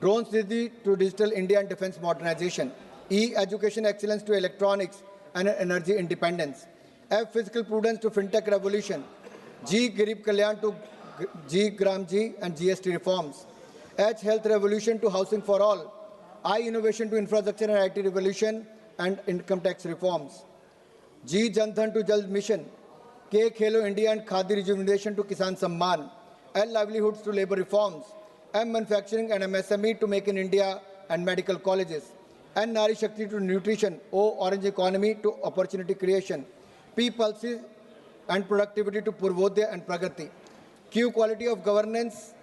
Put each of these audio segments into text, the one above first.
Drone City to Digital India and Defense Modernization, E. Education Excellence to Electronics and Energy Independence, F. Fiscal Prudence to FinTech Revolution, G. Garib Kalyan to G. Gram G and GST reforms, H. Health Revolution to Housing for All, I. Innovation to Infrastructure and IT Revolution and Income Tax reforms, G. Jan Dhan to Jal Mission, K. Khelo India and Khadi Rejuvenation to Kisan Samman, L. Livelihoods to Labour reforms, M. Manufacturing and MSME to Make in India and medical colleges, N. Nari Shakti to nutrition, O. Orange economy to opportunity creation, P. Pulses and productivity to Purvodaya and Pragati, Q. Quality of governance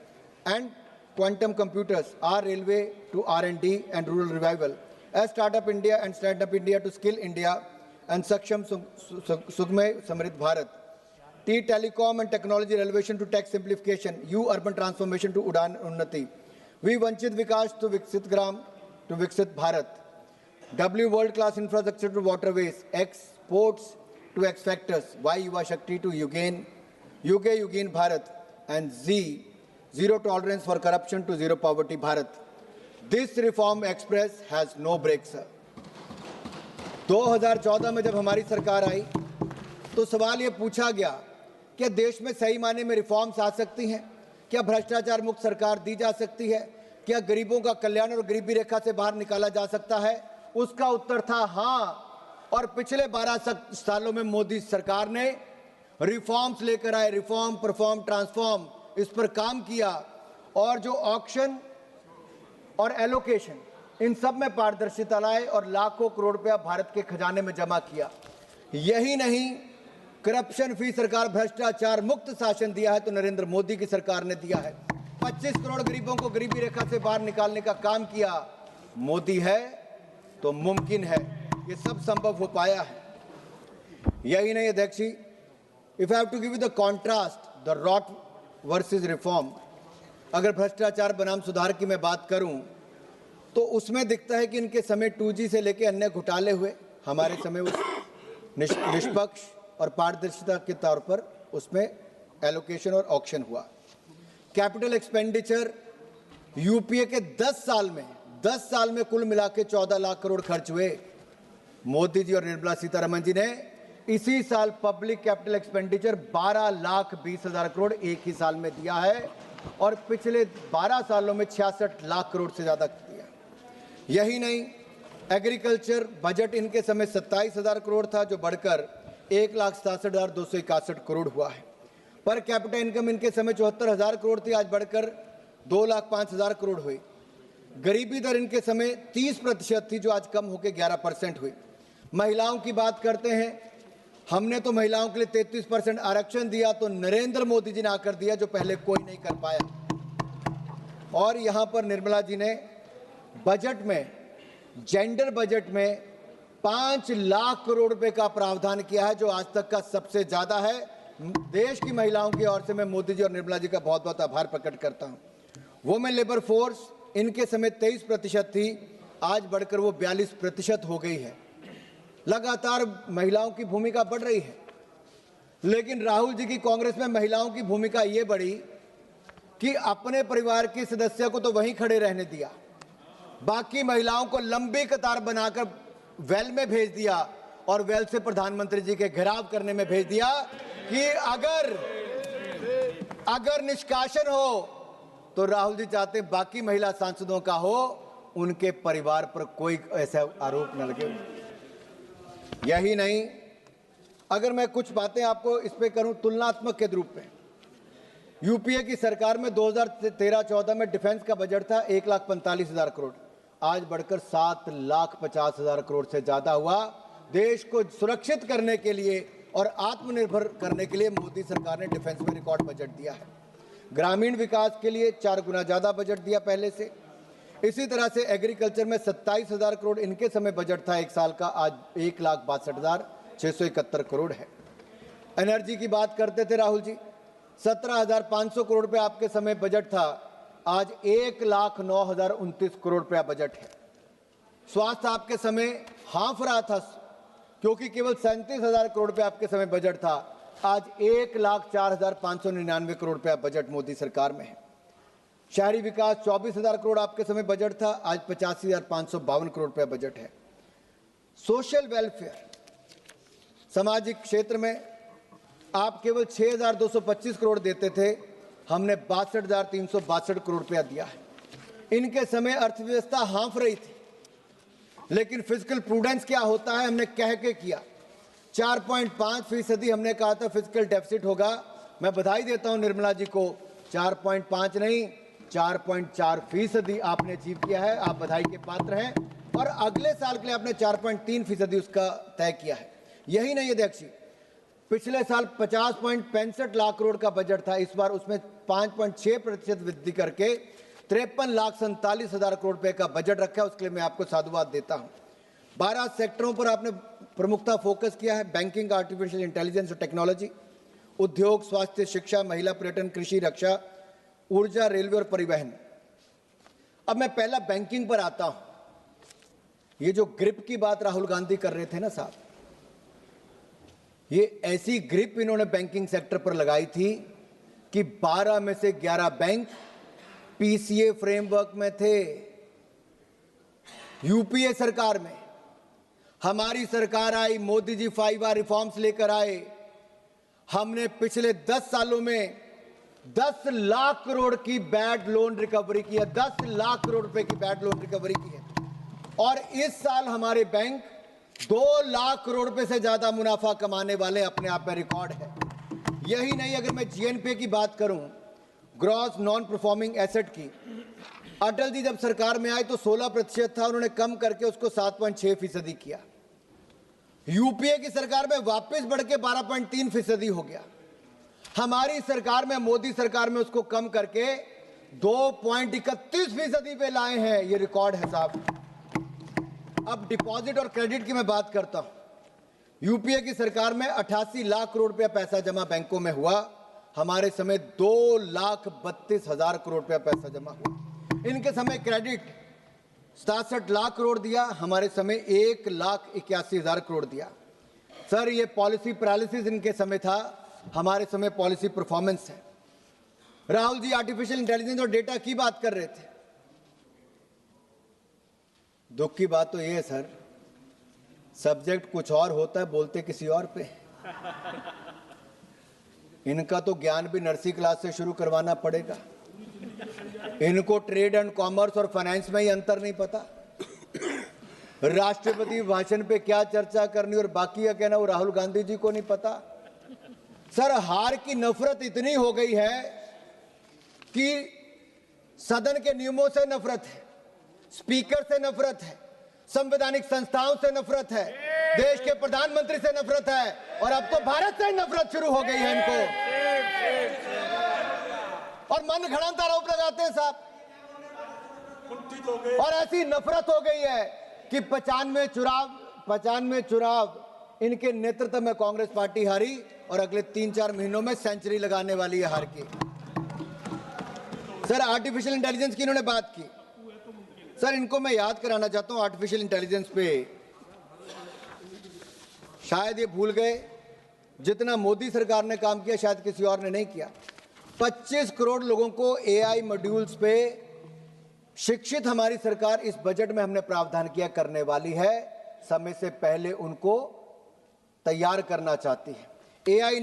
and quantum computers, R. Railway to R&D and rural revival, S. Startup India and Stand Up India to Skill India and Saksham Sugme Samrit Bharat, T. Telecom and technology relevation to tax simplification, U. Urban transformation to Udan Unnati, V. Vanchit Vikas to Viksit Gram to Viksit Bharat, W. World class infrastructure to waterways, X. Ports to X factors, Y. Yuva Shakti to Yugain Bharat, and Z. Zero tolerance for corruption to zero poverty Bharat. This reform express has no brakes. 2014 में जब हमारी सरकार आई तो सवाल ये पूछा गया क्या देश में सही मायने में रिफॉर्म्स आ सकती हैं, क्या भ्रष्टाचार मुक्त सरकार दी जा सकती है, क्या गरीबों का कल्याण और गरीबी रेखा से बाहर निकाला जा सकता है। उसका उत्तर था हाँ। और पिछले 12 सालों में मोदी सरकार ने रिफॉर्म्स लेकर आए, रिफॉर्म परफॉर्म ट्रांसफॉर्म, इस पर काम किया और जो ऑक्शन और एलोकेशन इन सब में पारदर्शिता लाए और लाखों करोड़ रुपया भारत के खजाने में जमा किया। यही नहीं, करप्शन फ्री सरकार, भ्रष्टाचार मुक्त शासन दिया है तो नरेंद्र मोदी की सरकार ने दिया है। 25 करोड़ गरीबों को गरीबी रेखा से बाहर निकालने का काम किया। मोदी है तो मुमकिन है, ये सब संभव हो पाया है। यही नहीं अध्यक्ष जी, if I have to give you the contrast, the rot versus reform, अगर भ्रष्टाचार बनाम सुधार की मैं बात करूं तो उसमें दिखता है कि इनके समय 2G से लेकर अन्य घोटाले हुए, हमारे समय उस निष्पक्ष और पारदर्शिता के तौर पर उसमें एलोकेशन और ऑक्शन हुआ। कैपिटल एक्सपेंडिचर यूपीए के 10 साल में कुल मिला के 14 लाख करोड़ खर्च हुए। मोदी जी और निर्मला सीतारमण जी ने इसी साल पब्लिक कैपिटल एक्सपेंडिचर 12,20,000 करोड़ एक ही साल में दिया है और पिछले 12 सालों में 66 लाख करोड़ से ज्यादा दिया। यही नहीं, एग्रीकल्चर बजट इनके समय 27,000 करोड़ था जो बढ़कर 1,67,261 करोड़ हुआ है। पर कैपिटा इनकम इनके समय 74,000 करोड़ थी, आज बढ़कर 2,05,000 करोड़ हुई। गरीबी दर इनके समय 30% थी जो आज कम होकर 11% हुई। महिलाओं की बात करते हैं, हमने तो महिलाओं के लिए 33% आरक्षण दिया तो नरेंद्र मोदी जी ने आकर दिया जो पहले कोई नहीं कर पाया। और यहां पर निर्मला जी ने बजट में, जेंडर बजट में 5 लाख करोड़ रुपए का प्रावधान किया है जो आज तक का सबसे ज्यादा है। देश की महिलाओं की ओर से मैं मोदी जी और निर्मला जी का बहुत बहुत आभार प्रकट करता हूं। वुमेन लेबर फोर्स इनके समय 23% थी, आज बढ़कर वो 42% हो गई है। लगातार महिलाओं की भूमिका बढ़ रही है, लेकिन राहुल जी की कांग्रेस में महिलाओं की भूमिका ये बढ़ी कि अपने परिवार के सदस्य को तो वहीं खड़े रहने दिया, बाकी महिलाओं को लंबी कतार बनाकर वेल में भेज दिया और वेल से प्रधानमंत्री जी के घेराव करने में भेज दिया कि अगर निष्कासन हो तो राहुल जी चाहते बाकी महिला सांसदों का हो, उनके परिवार पर कोई ऐसा आरोप न लगे। यही नहीं, अगर मैं कुछ बातें आपको इस पे करूं तुलनात्मक के रूप में, यूपीए की सरकार में 2013-14 में डिफेंस का बजट था 1,45,000 करोड़, आज बढ़कर 7,50,000 करोड़ से ज्यादा हुआ। देश को सुरक्षित करने के लिए और आत्मनिर्भर करने के लिए मोदी सरकार ने डिफेंस में रिकॉर्ड बजट दिया है। ग्रामीण विकास के लिए 4 गुना ज्यादा बजट दिया पहले से। इसी तरह से एग्रीकल्चर में 27,000 करोड़ इनके समय बजट था एक साल का, आज 1,62,671 करोड़ है। एनर्जी की बात करते थे राहुल जी, 17,500 करोड़ रुपए आपके समय बजट था, आज 1,09,029 करोड़ रुपया बजट है। स्वास्थ्य आपके समय हाफ रहा था क्योंकि केवल 37,000 करोड़ रुपया आपके समय बजट था, आज 1,04,599 करोड़ रुपया बजट मोदी सरकार में है। शहरी विकास 24,000 करोड़ आपके समय बजट था, आज 85,552 करोड़ रुपया बजट है। सोशल वेलफेयर, सामाजिक क्षेत्र में आप केवल 6,225 करोड़ देते थे, हमने 62,362 करोड़ रुपया दिया है। इनके समय अर्थव्यवस्था हाँफ रही थी, लेकिन फिजिकल प्रूडेंस क्या होता है हमने कह के किया। 4.5% हमने कहा था फिजिकल डेफिसिट होगा। मैं बधाई देता हूं निर्मला जी को, 4.5 नहीं 4.4% आपने अचीव किया है, आप बधाई के पात्र हैं। और अगले साल के लिए आपने 4.3% उसका तय किया है। यही नहीं अध्यक्ष जी, पिछले साल 50.65 लाख करोड़ का बजट था, इस बार उसमें 5.6% वृद्धि करके 53,47,000 करोड़ रुपए का बजट रखा है। उसके लिए मैं आपको साधुवाद देता हूं। 12 सेक्टरों पर आपने प्रमुखता फोकस किया है, बैंकिंग, आर्टिफिशियल इंटेलिजेंस और टेक्नोलॉजी, उद्योग, स्वास्थ्य, शिक्षा, महिला, पर्यटन, कृषि, रक्षा, ऊर्जा, रेलवे और परिवहन। अब मैं पहला बैंकिंग पर आता हूं। ये जो ग्रिप की बात राहुल गांधी कर रहे थे ना साहब, ये ऐसी ग्रिप इन्होंने बैंकिंग सेक्टर पर लगाई थी कि 12 में से 11 बैंक पीसीए फ्रेमवर्क में थे। यूपीए सरकार में हमारी सरकार आई, मोदी जी 5R रिफॉर्म्स लेकर आए। हमने पिछले 10 सालों में 10 लाख करोड़ की बैड लोन रिकवरी की है, 10 लाख करोड़ रुपए की बैड लोन रिकवरी की है। और इस साल हमारे बैंक 2 लाख करोड़ रुपए से ज्यादा मुनाफा कमाने वाले अपने आप में रिकॉर्ड है। यही नहीं, अगर मैं जीएनपीए की बात करूं, ग्रॉस नॉन परफॉर्मिंग एसेट की, अटल जी जब सरकार में आए तो 16% था, उन्होंने कम करके उसको 7.6% किया। यूपीए की सरकार में वापस बढ़ के 12.3% हो गया। हमारी सरकार में, मोदी सरकार में उसको कम करके 2.31% पे लाए हैं। ये रिकॉर्ड है साहब। अब डिपॉजिट और क्रेडिट की मैं बात करता हूं। यूपीए की सरकार में 88 लाख करोड़ रुपया पैसा जमा बैंकों में हुआ, हमारे समय 2,32,000 करोड़ रुपया पैसा जमा हुआ। इनके समय क्रेडिट 67 लाख करोड़ दिया, हमारे समय 1,81,000 करोड़ दिया। सर, ये पॉलिसी पैरालिसिस इनके समय था, हमारे समय पॉलिसी परफॉर्मेंस है। राहुल जी आर्टिफिशियल इंटेलिजेंस और डेटा की बात कर रहे थे। दुख की बात तो ये है सर, सब्जेक्ट कुछ और होता है, बोलते किसी और पे। इनका तो ज्ञान भी नर्सरी क्लास से शुरू करवाना पड़ेगा। इनको ट्रेड एंड कॉमर्स और फाइनेंस में ही अंतर नहीं पता। राष्ट्रपति भाषण पे क्या चर्चा करनी और बाकी का कहना वो राहुल गांधी जी को नहीं पता। सर, हार की नफरत इतनी हो गई है कि सदन के नियमों से नफरत है, स्पीकर से नफरत है, संवैधानिक संस्थाओं से नफरत है, देश के प्रधानमंत्री से नफरत है, और अब तो भारत से नफरत शुरू हो गई है इनको। और मन घड़ंत आरोप लगाते हैं साहब। और ऐसी नफरत हो गई है कि 95 चुनाव इनके नेतृत्व में कांग्रेस पार्टी हारी, और अगले 3-4 महीनों में सेंचुरी लगाने वाली है हार की। सर, आर्टिफिशियल इंटेलिजेंस की इन्होंने बात की। सर, इनको मैं याद कराना चाहता हूं आर्टिफिशियल इंटेलिजेंस पे, शायद ये भूल गए, जितना मोदी सरकार ने काम किया शायद किसी और ने नहीं किया। 25 करोड़ लोगों को एआई मॉड्यूल्स पे शिक्षित हमारी सरकार इस बजट में हमने प्रावधान किया करने वाली है। समय से पहले उनको तैयार करना चाहती है। एआई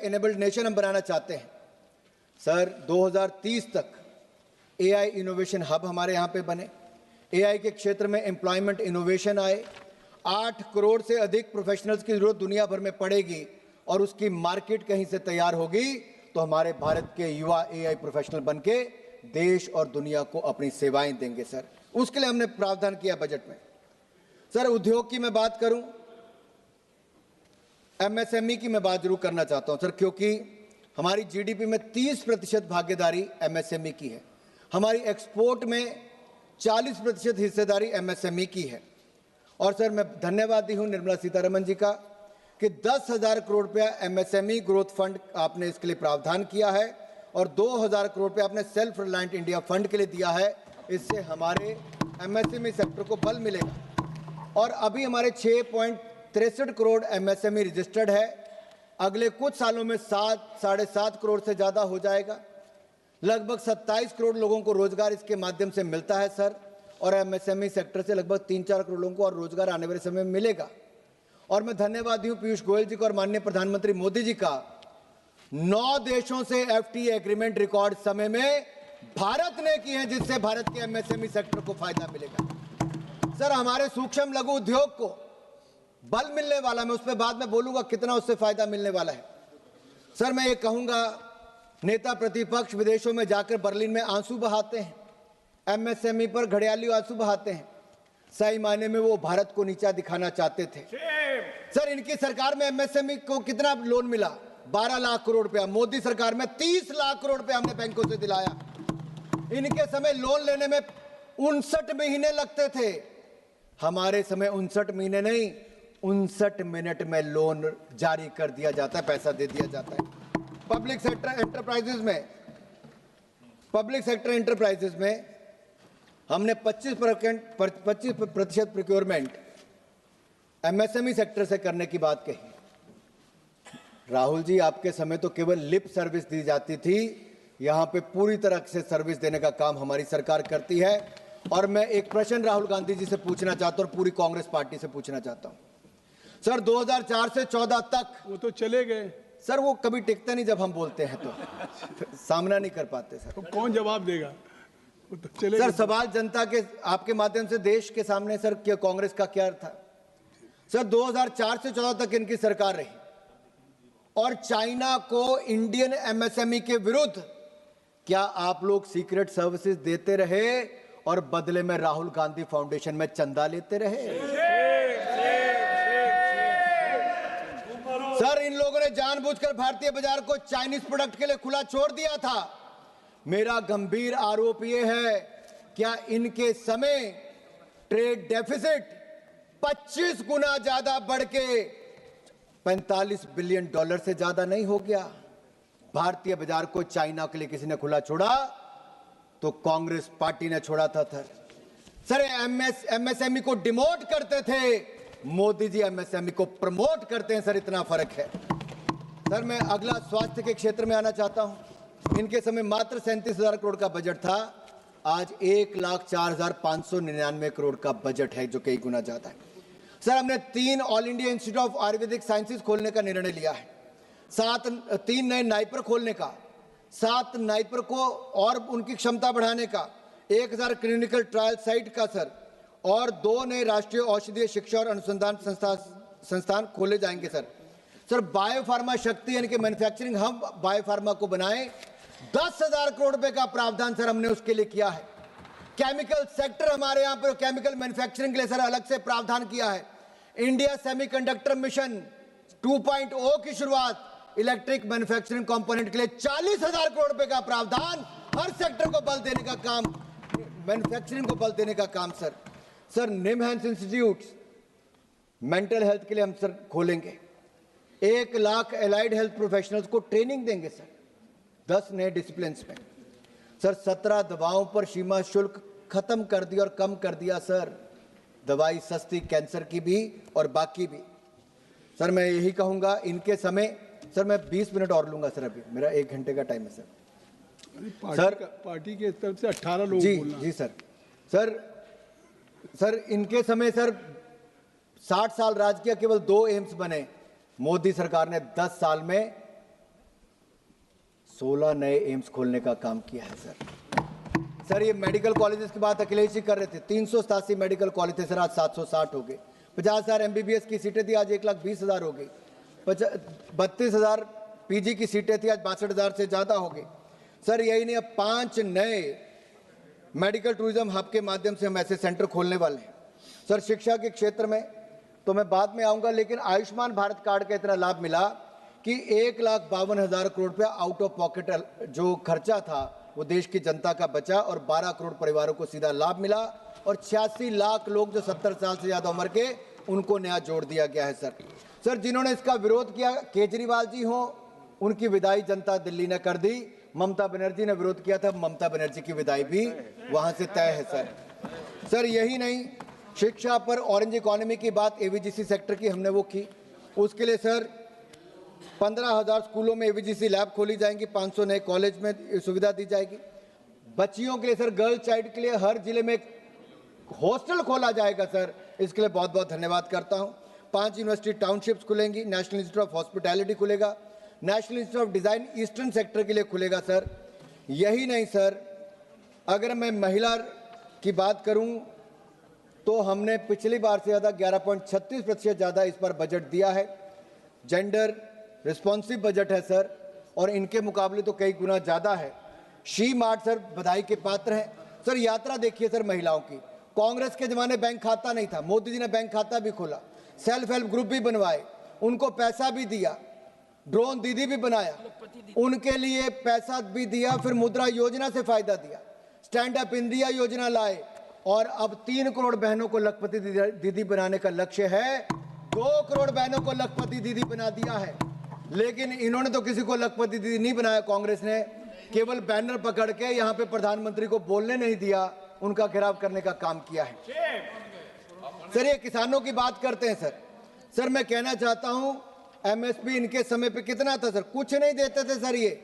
इनेबल्ड नेशन हम बनाना चाहते हैं। सर, 2030 तक एआई इनोवेशन हब हमारे यहाँ पे बने, एआई के क्षेत्र में एम्प्लॉयमेंट इनोवेशन आए, 8 करोड़ से अधिक प्रोफेशनल्स की जरूरत दुनिया भर में पड़ेगी, और उसकी मार्केट कहीं से तैयार होगी तो हमारे भारत के युवा एआई प्रोफेशनल बनके देश और दुनिया को अपनी सेवाएं देंगे। सर, उसके लिए हमने प्रावधान किया बजट में। सर, उद्योग की मैं बात करूं, एमएसएमई की मैं बात जरूर करना चाहता हूं सर, क्योंकि हमारी जीडीपी में 30% भागीदारी एमएसएमई की है, हमारी एक्सपोर्ट में 40% हिस्सेदारी एमएसएमई की है। और सर, मैं धन्यवादी हूं निर्मला सीतारमण जी का कि 10,000 करोड़ रुपया एमएसएमई ग्रोथ फंड आपने इसके लिए प्रावधान किया है, और 2,000 करोड़ रुपया आपने सेल्फ रिलायंट इंडिया फंड के लिए दिया है। इससे हमारे एमएसएमई सेक्टर को बल मिलेगा। और अभी हमारे 6.63 करोड़ एमएसएमई रजिस्टर्ड है, अगले कुछ सालों में 7-7.5 करोड़ से ज़्यादा हो जाएगा। लगभग 27 करोड़ लोगों को रोजगार इसके माध्यम से मिलता है सर, और एमएसएमई सेक्टर से लगभग 3-4 करोड़ लोगों को और रोजगार आने वाले समय में मिलेगा। और मैं धन्यवादी हूं पीयूष गोयल जी को और माननीय प्रधानमंत्री मोदी जी का, 9 देशों से एफटीए एग्रीमेंट रिकॉर्ड समय में भारत ने किए हैं, जिससे भारत के एमएसएमई सेक्टर को फायदा मिलेगा। सर, हमारे सूक्ष्म लघु उद्योग को बल मिलने वाला, मैं उस पर बाद में बोलूंगा कितना उससे फायदा मिलने वाला है। सर, मैं ये कहूंगा, नेता प्रतिपक्ष विदेशों में जाकर बर्लिन में आंसू बहाते हैं, एमएसएमई पर घड़ियाली आंसू बहाते हैं। सही मायने में वो भारत को नीचा दिखाना चाहते थे। सर, इनकी सरकार में एमएसएमई को कितना लोन मिला? 12 लाख करोड़ रुपया। मोदी सरकार में 30 लाख करोड़ रुपया हमने बैंकों से दिलाया। इनके समय लोन लेने में 59 महीने लगते थे, हमारे समय 59 महीने नहीं, 59 मिनट में लोन जारी कर दिया जाता है, पैसा दे दिया जाता है। पब्लिक सेक्टर एंटरप्राइजेज में हमने 25% प्रोक्योरमेंट एमएसएमई सेक्टर से करने की बात कही। राहुल जी, आपके समय तो केवल लिप सर्विस दी जाती थी, यहां पे पूरी तरह से सर्विस देने का काम हमारी सरकार करती है। और मैं एक प्रश्न राहुल गांधी जी से पूछना चाहता हूं और पूरी कांग्रेस पार्टी से पूछना चाहता हूं। सर, 2004 से 14 तक वो तो चले गए सर, वो कभी टिकते नहीं, जब हम बोलते हैं तो सामना नहीं कर पाते सर। तो कौन जवाब देगा? वो तो चले सर, गए। सवाल जनता के आपके माध्यम से देश के सामने सर, क्या कांग्रेस का क्या था? सर, 2004 से 14 तक इनकी सरकार रही और चाइना को इंडियन एमएसएमई के विरुद्ध क्या आप लोग सीक्रेट सर्विसेज देते रहे और बदले में राहुल गांधी फाउंडेशन में चंदा लेते रहे? सर, इन लोगों ने जानबूझकर भारतीय बाजार को चाइनीज प्रोडक्ट के लिए खुला छोड़ दिया था। मेरा गंभीर आरोप यह है, क्या इनके समय ट्रेड डेफिसिट 25 गुना ज्यादा बढ़ के $45 बिलियन से ज्यादा नहीं हो गया? भारतीय बाजार को चाइना के लिए किसी ने खुला छोड़ा तो कांग्रेस पार्टी ने छोड़ा था सर। एमएसएमई को डिमोट करते थे, मोदी जी एमएसएमई को प्रमोट करते हैं सर, इतना फर्क है। सर, मैं अगला स्वास्थ्य के क्षेत्र में आना चाहता हूं। इनके समय मात्र 37,000 करोड़ का बजट था, आज 1,04,599 करोड़ का बजट है, जो कई गुना ज्यादा है। सर, हमने 3 all India institute of Ayurvedic sciences खोलने का निर्णय लिया है, 3 नए नाइपर खोलने का, 7 नाइपर को और उनकी क्षमता बढ़ाने का, 1000 क्लिनिकल ट्रायल साइट का सर, और 2 नए राष्ट्रीय औषधीय शिक्षा और अनुसंधान संस्थान खोले जाएंगे सर। सर, बायोफार्मा शक्ति यानी कि मैन्युफैक्चरिंग हम बायोफार्मा को बनाए, 10,000 करोड़ रुपए का प्रावधान सर हमने उसके लिए किया है। केमिकल सेक्टर हमारे यहां पर केमिकल मैन्युफैक्चरिंग के लिए सर अलग से प्रावधान किया है। इंडिया सेमीकंडक्टर मिशन 2.0 की शुरुआत, इलेक्ट्रिक मैन्युफैक्चरिंग कंपोनेंट के लिए 40,000 करोड़ रुपए का प्रावधान, हर सेक्टर को बल देने का काम, मैन्युफैक्चरिंग को बल देने का काम sir. Sir, NIMHANS institute mental health के लिए हम सर खोलेंगे, 1 लाख एलाइड हेल्थ प्रोफेशनल्स को ट्रेनिंग देंगे सर, 10 नए डिसिप्लिन में सर। 17 दवाओं पर सीमा शुल्क खत्म कर दिया और कम कर दिया सर, दवाई सस्ती, कैंसर की भी और बाकी भी। सर, मैं यही कहूंगा, इनके समय सर मैं 20 मिनट और लूंगा सर, अभी मेरा 1 घंटे का टाइम है सर। पार्टी के तरफ से 18 लोग जी जी सर, इनके समय सर 60 साल राज किया, केवल 2 एम्स बने। मोदी सरकार ने 10 साल में 16 नए एम्स खोलने का काम किया है सर। ये मेडिकल कॉलेजेस की बात अखिलेश जी कर रहे थे, 387 मेडिकल कॉलेज थे सर, आज 760 हो गए। 50,000 एमबीबीएस की सीटें थी, आज 1,20,000 हो गई। 32,000 पीजी की सीटें थी, आज 62,000 से ज्यादा हो गई सर। यही नहीं, अब 5 नए मेडिकल टूरिज्म हब के माध्यम से हम ऐसे सेंटर खोलने वाले हैं सर। शिक्षा के क्षेत्र में तो मैं बाद में आऊंगा, लेकिन आयुष्मान भारत कार्ड का इतना लाभ मिला कि 1,52,000 करोड़ रुपया आउट ऑफ पॉकेट जो खर्चा था वो देश की जनता का बचा और 12 करोड़ परिवारों को सीधा लाभ मिला, और 86 लाख लोग जो 70 साल से ज्यादा उम्र के, उनको नया जोड़ दिया गया है सर। जिन्होंने इसका विरोध किया, केजरीवाल जी हो, उनकी विदाई जनता दिल्ली ने कर दी। ममता बनर्जी ने विरोध किया था, ममता बनर्जी की विदाई भी वहां से तय है सर। यही नहीं, शिक्षा पर ऑरेंज इकोनॉमी की बात, एवीजीसी सेक्टर की हमने वो की, उसके लिए सर 15,000 स्कूलों में एवीजीसी लैब खोली जाएंगी, 500 नए कॉलेज में सुविधा दी जाएगी। बच्चियों के लिए सर, गर्ल चाइल्ड के लिए हर जिले में एक हॉस्टल खोला जाएगा सर, इसके लिए बहुत बहुत धन्यवाद करता हूं। 5 यूनिवर्सिटी टाउनशिप्स खुलेंगी, नेशनल इंस्टीट्यूट ऑफ हॉस्पिटैलिटी खुलेगा, national institute of design eastern sector के लिए खुलेगा सर। यही नहीं सर, अगर मैं महिला की बात करूं तो हमने पिछली बार से ज़्यादा 11.36% ज़्यादा इस पर बजट दिया है। जेंडर रिस्पॉन्सिव बजट है सर, और इनके मुकाबले तो कई गुना ज़्यादा है। शी मार्ट सर बधाई के पात्र है सर। यात्रा देखिए सर महिलाओं की, कांग्रेस के जमाने बैंक खाता नहीं था, मोदी जी ने बैंक खाता भी खोला, सेल्फ हेल्प ग्रुप भी बनवाए, उनको पैसा भी दिया, ड्रोन दीदी भी बनाया, उनके लिए पैसा भी दिया, फिर मुद्रा योजना से फायदा दिया, स्टैंड अप इंडिया योजना लाए, और अब 3 करोड़ बहनों को लखपति दीदी बनाने का लक्ष्य है। 2 करोड़ बहनों को लखपति दीदी बना दिया है, लेकिन इन्होंने तो किसी को लखपति दीदी नहीं बनाया। कांग्रेस ने केवल बैनर पकड़ के यहाँ पे प्रधानमंत्री को बोलने नहीं दिया, उनका घेराव करने का काम किया है। सर, ये किसानों की बात करते हैं सर मैं कहना चाहता हूं, एमएसपी इनके समय पे कितना था सर? कुछ नहीं देते थे सर। ये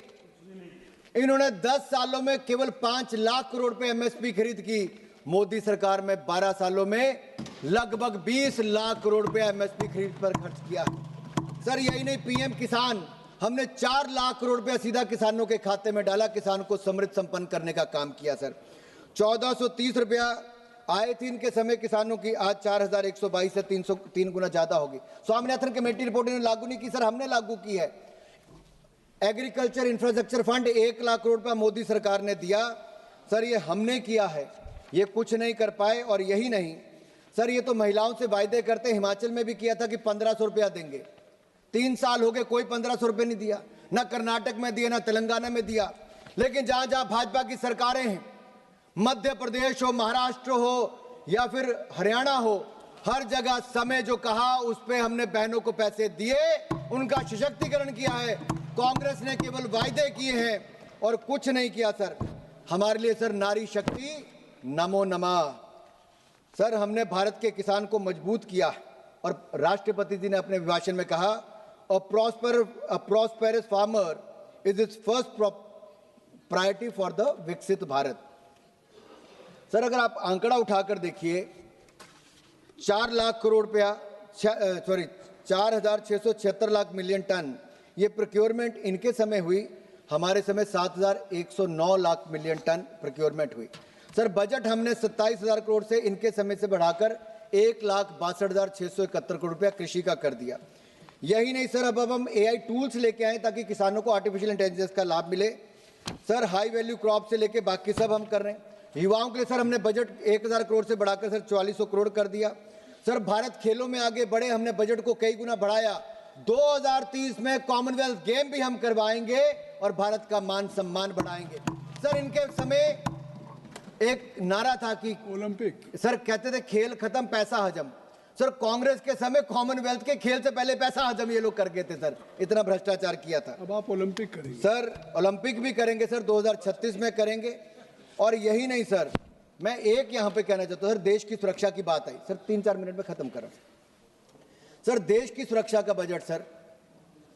इन्होंने 10 सालों में केवल 5 लाख करोड़ पे एमएसपी खरीद की। मोदी सरकार में 12 सालों में लगभग 20 लाख करोड़ रुपया एमएसपी खरीद पर खर्च किया सर। यही नहीं, पीएम किसान हमने 4 लाख करोड़ रुपया सीधा किसानों के खाते में डाला, किसान को समृद्ध संपन्न करने का काम किया सर। 1430 रुपया आए थी इनके समय किसानों की, आज 4122 से 303 गुना ज्यादा होगी। स्वामीनाथन कमेटी रिपोर्ट इन्होंने लागू नहीं की सर, हमने लागू की है। Agriculture infrastructure fund 1 lakh crore रुपया मोदी सरकार ने दिया सर, ये हमने किया है, ये कुछ नहीं कर पाए। और यही नहीं सर, ये तो महिलाओं से वायदे करते, हिमाचल में भी किया था कि 1500 रुपया देंगे, 3 साल हो गए कोई 1500 रुपये नहीं दिया, ना कर्नाटक में दिया ना तेलंगाना में दिया। लेकिन जहां जहां भाजपा की सरकारें हैं, मध्य प्रदेश हो, महाराष्ट्र हो या फिर हरियाणा हो, हर जगह समय जो कहा उस पे हमने बहनों को पैसे दिए, उनका सशक्तिकरण किया है। कांग्रेस ने केवल वायदे किए हैं और कुछ नहीं किया सर। हमारे लिए सर नारी शक्ति नमो नमः सर, हमने भारत के किसान को मजबूत किया। और राष्ट्रपति जी ने अपने भाषण में कहा, a prosperous farmer is its first priority for the विकसित भारत। सर, अगर आप आंकड़ा उठाकर देखिए, 4 लाख करोड़ रुपया 4,676 लाख मिलियन टन ये प्रोक्योरमेंट इनके समय हुई, हमारे समय 7,109 लाख मिलियन टन प्रोक्योरमेंट हुई सर। बजट हमने 27,000 करोड़ से इनके समय से बढ़ाकर 1,62,671 करोड़ रुपया कृषि का कर दिया। यही नहीं सर, अब हम AI टूल्स लेके आए ताकि किसानों को आर्टिफिशियल इंटेलिजेंस का लाभ मिले सर। हाई वैल्यू क्रॉप से लेके बाकी सब हम कर रहे हैं। युवाओं के लिए सर हमने बजट 1,000 करोड़ से बढ़ाकर सर 4400 करोड़ कर दिया सर। भारत खेलों में आगे बढ़े, हमने बजट को कई गुना बढ़ाया। 2030 में कॉमनवेल्थ गेम भी हम करवाएंगे और भारत का मान सम्मान बढ़ाएंगे सर। इनके समय एक नारा था कि ओलंपिक सर, कहते थे खेल खत्म पैसा हजम। सर, कांग्रेस के समय कॉमनवेल्थ के खेल से पहले पैसा हजम ये लोग करके थे सर, इतना भ्रष्टाचार किया था। अब आप ओलंपिक करेंगे सर, ओलंपिक भी करेंगे सर, 2036 में करेंगे। और यही नहीं सर, मैं एक यहां पे कहना चाहता हूं सर, देश की सुरक्षा की बात आई सर, 3-4 मिनट में खत्म कर रहा हूं सर। देश की सुरक्षा का बजट सर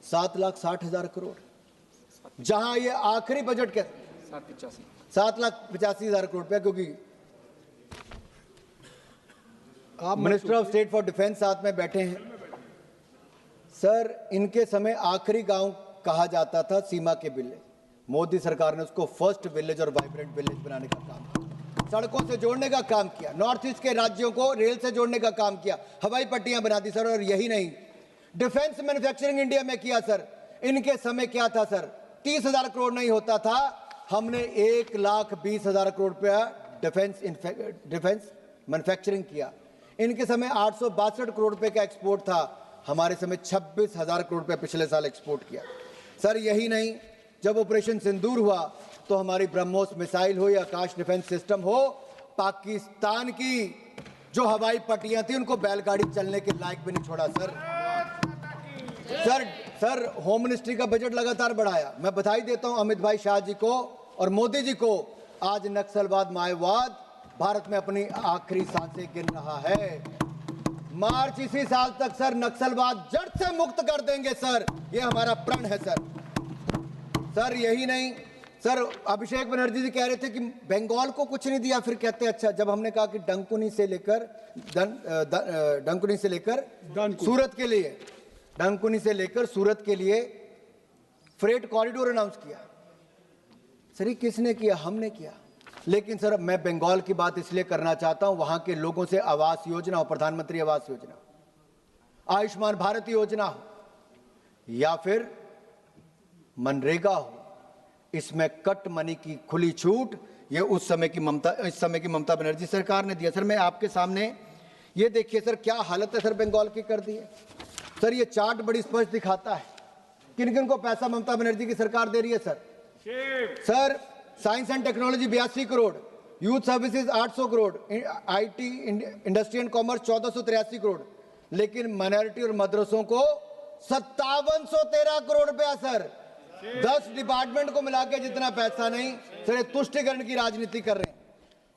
7,60,000 करोड़, जहां ये आखिरी बजट के 7,85,000 करोड़ रुपया, क्योंकि आप minister of state for defence साथ में बैठे हैं सर। इनके समय आखिरी गांव कहा जाता था सीमा के विलेज, मोदी सरकार ने उसको फर्स्ट विलेज और वाइब्रेंट विलेज बनाने का काम किया, सड़कों से जोड़ने का काम किया, नॉर्थ ईस्ट के राज्यों को रेल से जोड़ने का काम किया, हवाई पट्टियां बना दी सर। और यही नहीं, डिफेंस मैन्युफैक्चरिंग इंडिया में किया सर। इनके समय क्या था सर, 30,000 करोड़ नहीं होता था, हमने 1,20,000 करोड़ रुपया डिफेंस मैन्युफैक्चरिंग किया। इनके समय 862 करोड़ रुपए का एक्सपोर्ट था, हमारे समय 26,000 करोड़ रुपए पिछले साल एक्सपोर्ट किया सर। यही नहीं, जब ऑपरेशन सिंदूर हुआ तो हमारी ब्रह्मोस मिसाइल हो या आकाश डिफेंस सिस्टम हो, पाकिस्तान की जो हवाई पट्टियां थी उनको बैलगाड़ी चलने के लायक भी नहीं छोड़ा सर। होम मिनिस्ट्री का बजट लगातार बढ़ाया। मैं बधाई देता हूं अमित भाई शाह जी को और मोदी जी को, आज नक्सलवाद माओवाद भारत में अपनी आखिरी सांसें गिन रहा है। मार्च इसी साल तक सर नक्सलवाद जड़ से मुक्त कर देंगे सर, ये हमारा प्रण है सर। सर यही नहीं सर, अभिषेक बनर्जी जी कह रहे थे कि बंगाल को कुछ नहीं दिया, फिर कहते अच्छा जब हमने कहा कि डंकुनी से लेकर सूरत के लिए, डंकुनी से लेकर सूरत के लिए फ्रेट कॉरिडोर अनाउंस किया, सर ये किसने किया? हमने किया। लेकिन सर मैं बंगाल की बात इसलिए करना चाहता हूं, वहां के लोगों से आवास योजना हो, प्रधानमंत्री आवास योजना, आयुष्मान भारत योजना हो, या फिर मनरेगा हो, इसमें कट मनी की खुली छूट ये इस समय की ममता बनर्जी सरकार ने दिया। सर मैं आपके सामने ये देखिए सर क्या हालत है सर बंगाल की कर दी है। सर ये चार्ट बड़ी स्पष्ट दिखाता है किन किन को पैसा ममता बनर्जी की सरकार दे रही है sir. Sir science and technology 82 crore, youth services 800 crore, IT industry and commerce 1483 crore, लेकिन माइनॉरिटी और मदरसों को 5713 करोड़ रुपया सर। 10 डिपार्टमेंट को मिला के जितना पैसा नहीं सर, ये तुष्टिकरण की राजनीति कर रहे हैं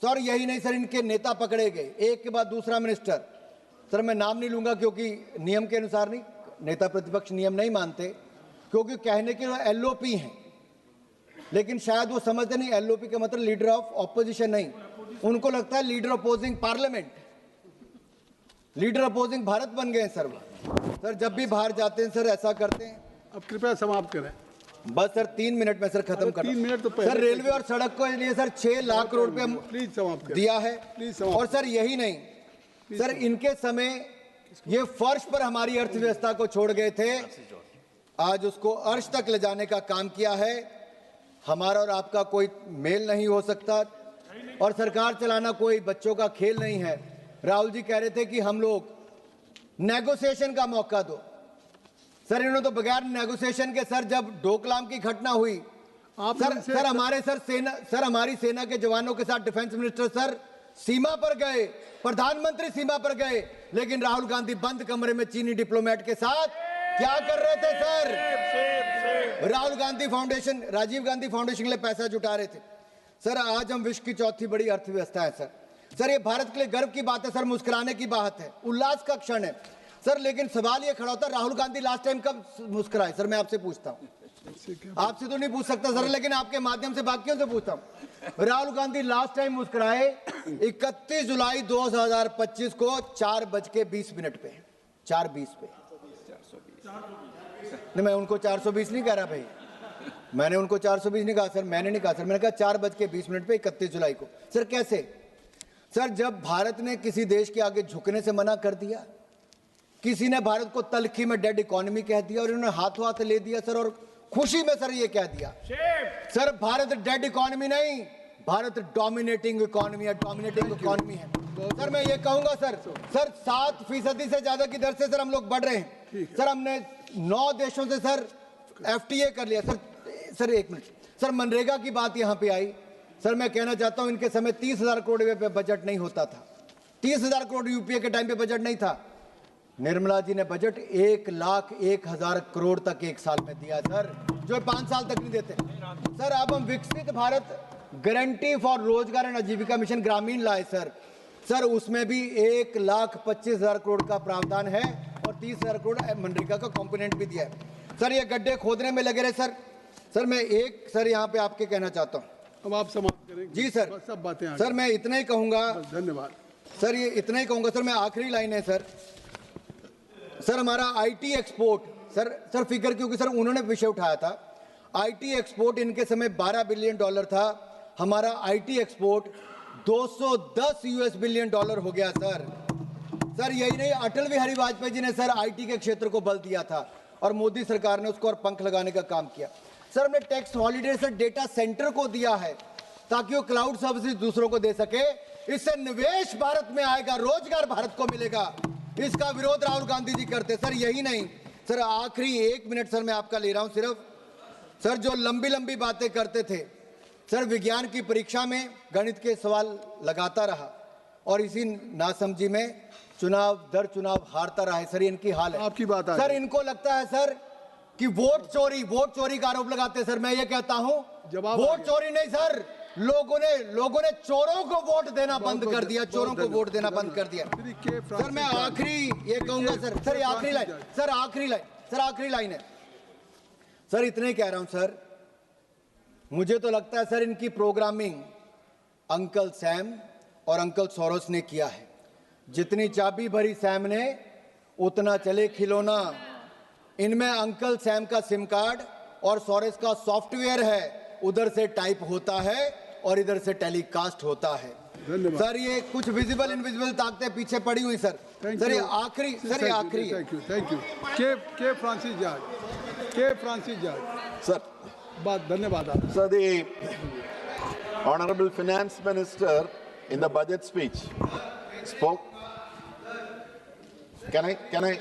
सर। यही नहीं सर, इनके नेता पकड़े गए एक के बाद दूसरा मिनिस्टर। सर मैं नाम नहीं लूंगा क्योंकि नियम के अनुसार नहीं, नेता प्रतिपक्ष नियम नहीं मानते, क्योंकि कहने के वो एलओपी हैं, लेकिन शायद वो समझते नहीं एलओपी का मतलब लीडर ऑफ ऑपोजिशन नहीं, उनको लगता है leader opposing parliament, leader opposing Bharat बन गए सर वो। सर जब भी बाहर जाते हैं सर ऐसा करते हैं। अब कृपया समाप्त करें। बस सर 3 मिनट में सर खत्म कर। 3 मिनट तो पहले सर रेलवे और सड़क को लिए सर 6 लाख करोड़ रुपए प्लीज समाप्त दिया है। समाप्त। और सर यही नहीं सर, इनके समय ये फर्श पर हमारी अर्थव्यवस्था को छोड़ गए थे, आज उसको अर्श तक ले जाने का काम किया है। हमारा और आपका कोई मेल नहीं हो सकता, और सरकार चलाना कोई बच्चों का खेल नहीं है। राहुल जी कह रहे थे कि हम लोग नेगोशिएशन का मौका दो, सर इन्होंने तो बगैर नेगोशिएशन के सर जब डोकलाम की घटना हुई सर हमारी सेना के जवानों के साथ डिफेंस मिनिस्टर सर सीमा पर गए, प्रधानमंत्री सीमा पर गए, लेकिन राहुल गांधी बंद कमरे में चीनी डिप्लोमेट के साथ क्या कर रहे थे sir? Rahul Gandhi foundation, Rajiv Gandhi foundation के लिए पैसा जुटा रहे थे। सर आज हम विश्व की चौथी बड़ी अर्थव्यवस्था है सर। सर ये भारत के लिए गर्व की बात है सर, मुस्कुराने की बात है, उल्लास का क्षण है सर। लेकिन सवाल ये खड़ा होता है राहुल गांधी लास्ट टाइम कब मुस्कुराए? सर मैं आपसे पूछता हूं, आपसे तो नहीं पूछ सकता सर, लेकिन आपके माध्यम से बाकियों से पूछता हूं, राहुल गांधी लास्ट टाइम मुस्कुराए 31 जुलाई 2025 को 4:20 पे, 4:20 पे। नहीं मैं उनको 420 नहीं कह रहा भाई, मैंने उनको 420 नहीं कहा सर, मैंने नहीं कहा सर, मैंने कहा 4:20 पे 31 जुलाई को। सर कैसे? सर जब भारत ने किसी देश के आगे झुकने से मना कर दिया, किसी ने भारत को तलखी में डेड इकोनॉमी कह दिया और इन्होंने हाथों हाथ ले दिया सर, और खुशी में सर ये कह दिया सर भारत डेड इकोनॉमी नहीं, भारत डोमिनेटिंग इकोनॉमी है, डोमिनेटिंग इकोनॉमी है। सर मैं ये कहूंगा सर 7% से ज्यादा की दर से सर हम लोग बढ़ रहे हैं सर। हमने 9 देशों से सर FTA कर लिया सर। एक मिनट सर, मनरेगा की बात यहां पे आई सर, मैं कहना चाहता हूं इनके समय 30,000 करोड़ पे बजट नहीं होता था, 30,000 करोड़ यूपीए के टाइम पे बजट नहीं था। निर्मला जी ने बजट 1,01,000 करोड़ तक एक साल में दिया सर, जो 5 साल तक नहीं देते सर। अब हम विकसित भारत गारंटी फॉर रोजगार एंड आजीविका मिशन ग्रामीण लाए सर उसमें भी 1,25,000 करोड़ का प्रावधान है और 30,000 करोड़ मनरेगा का कंपोनेंट भी दिया है सर। ये गड्ढे खोदने में लगे रहे सर मैं एक सर यहाँ पे आपके कहना चाहता हूँ। अब आप समाप्त करें। जी सर, सब बातें सर मैं इतना ही कहूंगा, धन्यवाद सर, ये इतना ही कहूंगा सर। मैं आखिरी लाइन है सर हमारा आईटी एक्सपोर्ट सर फिगर, क्योंकि सर उन्होंने विषय उठाया था, आईटी एक्सपोर्ट इनके समय $12 बिलियन था, हमारा आईटी एक्सपोर्ट $210 बिलियन हो गया सर यही नहीं, अटल बिहारी वाजपेयी जी ने सर आईटी के क्षेत्र को बल दिया था और मोदी सरकार ने उसको और पंख लगाने का काम किया सर। हमने tax holiday sir data centre को दिया है ताकि वो क्लाउड सर्विसेज दूसरों को दे सके, इससे निवेश भारत में आएगा, रोजगार भारत को मिलेगा। इसका विरोध राहुल गांधी जी करते सर। यही नहीं सर, आखिरी 1 मिनट सर मैं आपका ले रहा हूं सिर्फ सर, जो लंबी बातें करते थे सर, विज्ञान की परीक्षा में गणित के सवाल लगाता रहा और इसी नासमझी में चुनाव दर चुनाव हारता रहा है सर। इनकी हाल है आपकी बात सर, इनको लगता है सर कि वोट चोरी का आरोप लगाते हैं सर। मैं ये कहता हूं वोट चोरी नहीं सर, लोगों ने चोरों को वोट देना बंद कर दिया, चोरों को वोट देना बंद कर दिया। श्री के सर मैं आखिरी ये कहूंगा सर ये आखिरी लाइन, सर आखिरी लाइन है सर, इतने कह रहा हूं सर, मुझे तो लगता है सर इनकी प्रोग्रामिंग अंकल सैम और अंकल सोरोस ने किया है। जितनी चाबी भरी सैम ने उतना चले खिलौना। इनमें अंकल सैम का सिम कार्ड और सोरेस का सॉफ्टवेयर है, उधर से टाइप होता है और इधर से टेलीकास्ट होता है। सर ये कुछ विजिबल इनविजिबल ताकतें पीछे पड़ी हुई सर। सर ये आखिरी थैंक यू के फ्रांसिस जॉर्ज Sir, धन्यवाद आप। sir, the Honorable Finance Minister in the budget speech spoke. Can I